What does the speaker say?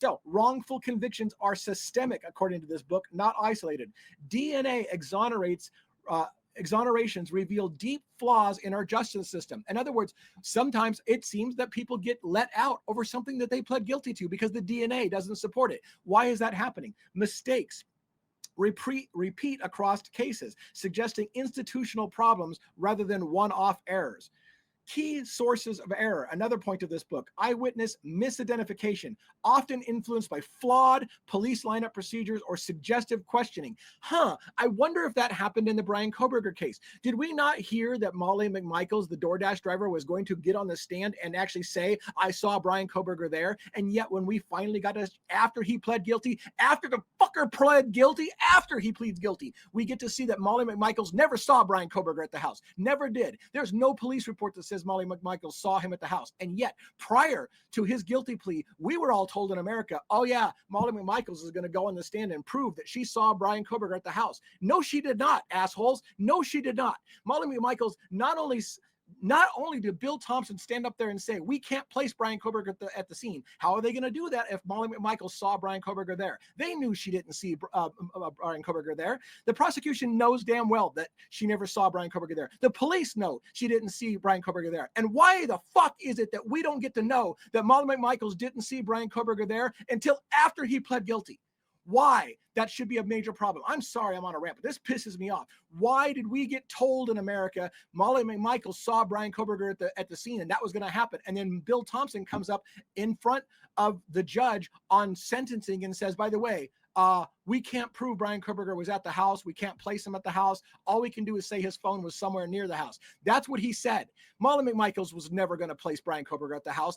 So wrongful convictions are systemic, according to this book, not isolated. DNA exonerations reveal deep flaws in our justice system. In other words, sometimes it seems that people get let out over something that they pled guilty to because the DNA doesn't support it. Why is that happening? Mistakes repeat across cases, suggesting institutional problems rather than one-off errors. Key sources of error, another point of this book: eyewitness misidentification, often influenced by flawed police lineup procedures or suggestive questioning. I wonder if that happened in the Bryan Kohberger case. Did we not hear that Molly McMichaels, the DoorDash driver, was going to get on the stand and actually say, I saw Bryan Kohberger there? And yet when we finally got us, after he pled guilty, after the fucker pled guilty, after he pleads guilty, we get to see that Molly McMichaels never saw Bryan Kohberger at the house. Never did. There's no police report that says Molly McMichaels saw him at the house. And yet, prior to his guilty plea, we were all told in America, oh yeah, Molly McMichaels is going to go on the stand and prove that she saw Bryan Kohberger at the house. No, she did not, assholes. No, she did not. Molly McMichaels not only did Bill Thompson stand up there and say, we can't place Bryan Kohberger at the scene. How are they going to do that if Molly McMichaels saw Bryan Kohberger there? They knew she didn't see Bryan Kohberger there. The prosecution knows damn well that she never saw Bryan Kohberger there. The police know she didn't see Bryan Kohberger there. And why the fuck is it that we don't get to know that Molly McMichaels didn't see Bryan Kohberger there until after he pled guilty? Why? That should be a major problem. I'm sorry I'm on a rant, but this pisses me off. Why did we get told in America Molly McMichaels saw Bryan Kohberger at the scene and that was going to happen? And then Bill Thompson comes up in front of the judge on sentencing and says, by the way, we can't prove Bryan Kohberger was at the house. We can't place him at the house. All we can do is say his phone was somewhere near the house. That's what he said. Molly McMichaels was never going to place Bryan Kohberger at the house.